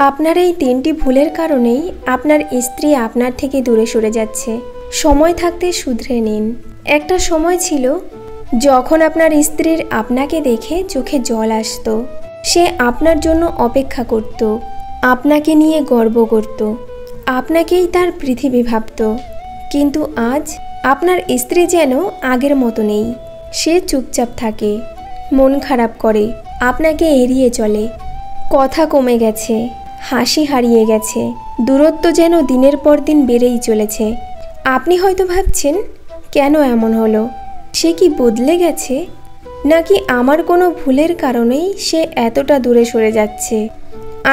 আপনার এই 3টি ভুলের কারণেই আপনার স্ত্রী আপনার থেকে দূরে সরে যাচ্ছে। সময় থাকতে শুধরে নিন। একটা সময় ছিল যখন আপনার স্ত্রীর আপনাকে দেখে চোখে জল আসতো। সে আপনার জন্য অপেক্ষা করত, আপনাকে নিয়ে গর্ব করত, আপনাকেই তার পৃথিবী ভাবত। কিন্তু আজ আপনার স্ত্রী যেন আগের মতো নেই। সে চুপচাপ থাকে, মন খারাপ করে, আপনাকে এড়িয়ে চলে। কথা কমে গেছে, হাসি হারিয়ে গেছে, দূরত্ব যেন দিনের পর দিন বেড়েই চলেছে। আপনি হয়তো ভাবছেন, কেন এমন হলো? সে কি বদলে গেছে, নাকি আমার কোনো ভুলের কারণেই সে এতটা দূরে সরে যাচ্ছে?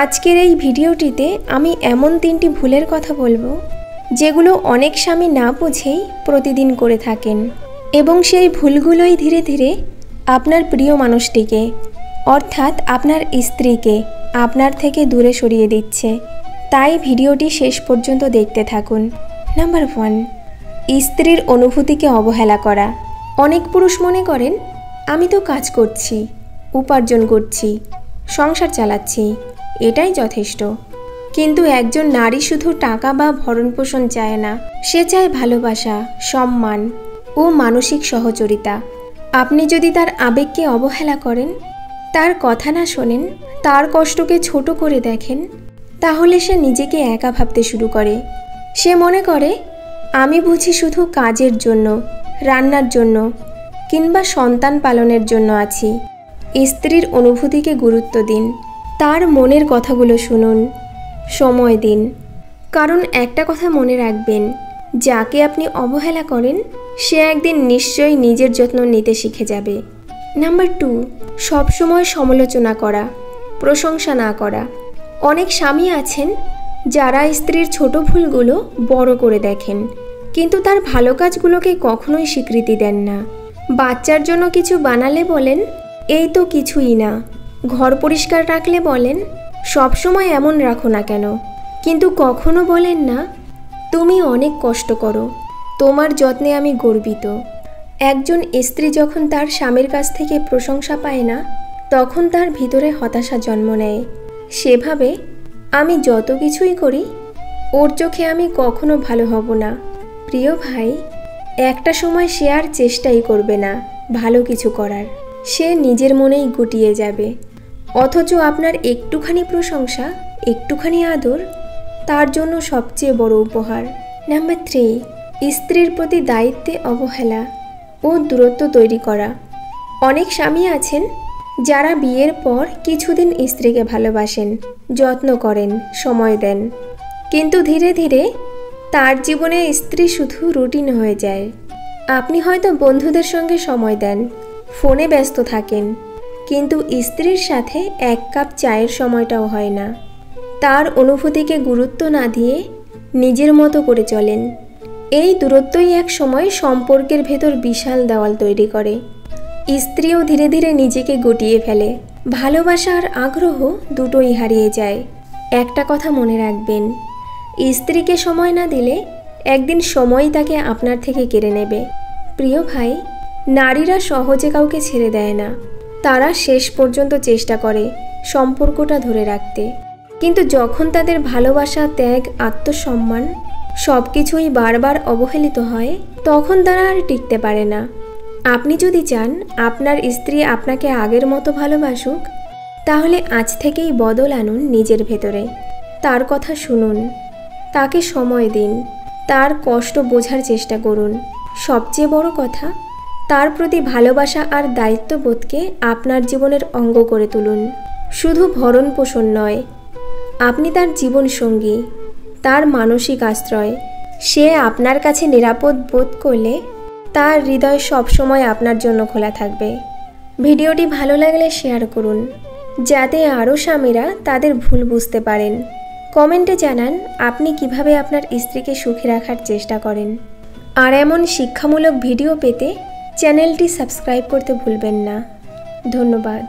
আজকের এই ভিডিওটিতে আমি এমন 3টি ভুলের কথা বলবো যেগুলো অনেক স্বামী না বুঝেই প্রতিদিন করে থাকেন, এবং সেই ভুলগুলোই ধীরে ধীরে আপনার প্রিয় মানুষটিকে, অর্থাৎ আপনার স্ত্রীকে আপনার থেকে দূরে সরিয়ে দিচ্ছে। তাই ভিডিওটি শেষ পর্যন্ত দেখতে থাকুন। নাম্বার 1, স্ত্রীর অনুভূতিকে অবহেলা করা। অনেক পুরুষ মনে করেন, আমি তো কাজ করছি, উপার্জন করছি, সংসার চালাচ্ছি, এটাই যথেষ্ট। কিন্তু একজন নারী শুধু টাকা বা ভরণপোষণ চায় না, সে চায় ভালোবাসা, সম্মান ও মানসিক সহচরিতা। আপনি যদি তার আবেগকে অবহেলা করেন, তার কথা না শোনেন, তার কষ্টকে ছোট করে দেখেন, তাহলে সে নিজেকে একা ভাবতে শুরু করে। সে মনে করে, আমি বুঝি শুধু কাজের জন্য, রান্নার জন্য কিংবা সন্তান পালনের জন্য আছি। স্ত্রীর অনুভূতিকে গুরুত্ব দিন, তার মনের কথাগুলো শুনুন, সময় দিন। কারণ একটা কথা মনে রাখবেন, যাকে আপনি অবহেলা করেন সে একদিন নিশ্চয়ই নিজের যত্ন নিতে শিখে যাবে। নাম্বার 2, সবসময় সমালোচনা করা, প্রশংসা না করা। অনেক স্বামী আছেন যারা স্ত্রীর ছোট ভুলগুলো বড় করে দেখেন, কিন্তু তার ভালো কাজগুলোকে কখনোই স্বীকৃতি দেন না। বাচ্চার জন্য কিছু বানালে বলেন, এই তো কিছুই না। ঘর পরিষ্কার রাখলে বলেন, সবসময় এমন রাখো না কেন। কিন্তু কখনো বলেন না, তুমি অনেক কষ্ট করো, তোমার যত্নে আমি গর্বিত। একজন স্ত্রী যখন তার স্বামীর কাছ থেকে প্রশংসা পায় না, তখন তার ভিতরে হতাশা জন্ম নেয়। সেভাবে, আমি যত কিছুই করি, ওর চোখে আমি কখনো ভালো হব না। প্রিয় ভাই, একটা সময় সে আর চেষ্টাই করবে না ভালো কিছু করার। সে নিজের মনেই গুটিয়ে যাবে। অথচ আপনার একটুখানি প্রশংসা, একটুখানি আদর তার জন্য সবচেয়ে বড় উপহার। নাম্বার 3, স্ত্রীর প্রতি দায়িত্বে অবহেলা ও দূরত্ব তৈরি করা। অনেক স্বামী আছেন যারা বিয়ের পর কিছুদিন স্ত্রীকে ভালোবাসেন, যত্ন করেন, সময় দেন, কিন্তু ধীরে ধীরে তার জীবনে স্ত্রী শুধু রুটিন হয়ে যায়। আপনি হয়তো বন্ধুদের সঙ্গে সময় দেন, ফোনে ব্যস্ত থাকেন, কিন্তু স্ত্রীর সাথে 1 কাপ চায়ের সময়টাও হয় না। তার অনুভূতিকে গুরুত্ব না দিয়ে নিজের মতো করে চলেন। এই দূরত্বই এক সময় সম্পর্কের ভেতর বিশাল দেওয়াল তৈরি করে। স্ত্রীও ধীরে ধীরে নিজেকে গুটিয়ে ফেলে, ভালোবাসা আর আগ্রহ দুটোই হারিয়ে যায়। একটা কথা মনে রাখবেন, স্ত্রীকে সময় না দিলে একদিন সময় তাকে আপনার থেকে কেড়ে নেবে। প্রিয় ভাই, নারীরা সহজে কাউকে ছেড়ে দেয় না। তারা শেষ পর্যন্ত চেষ্টা করে সম্পর্কটা ধরে রাখতে, কিন্তু যখন তাদের ভালোবাসা, ত্যাগ, আত্মসম্মান সব কিছুই বারবার অবহেলিত হয়, তখন তারা আর টিকতে পারে না। আপনি যদি চান আপনার স্ত্রী আপনাকে আগের মতো ভালোবাসুক, তাহলে আজ থেকেই বদল আনুন নিজের ভেতরে। তার কথা শুনুন, তাকে সময় দিন, তার কষ্ট বোঝার চেষ্টা করুন। সবচেয়ে বড় কথা, তার প্রতি ভালোবাসা আর দায়িত্ববোধকে আপনার জীবনের অঙ্গ করে তুলুন। শুধু ভরণ পোষণ নয়, আপনি তার জীবনসঙ্গী, তার মানসিক আশ্রয়। সে আপনার কাছে নিরাপদ বোধ করলে তার হৃদয় সবসময় আপনার জন্য খোলা থাকবে। ভিডিওটি ভালো লাগলে শেয়ার করুন, যাতে আরও স্বামীরা তাদের ভুল বুঝতে পারেন। কমেন্টে জানান আপনি কিভাবে আপনার স্ত্রীকে সুখী রাখার চেষ্টা করেন। আর এমন শিক্ষামূলক ভিডিও পেতে চ্যানেলটি সাবস্ক্রাইব করতে ভুলবেন না। ধন্যবাদ।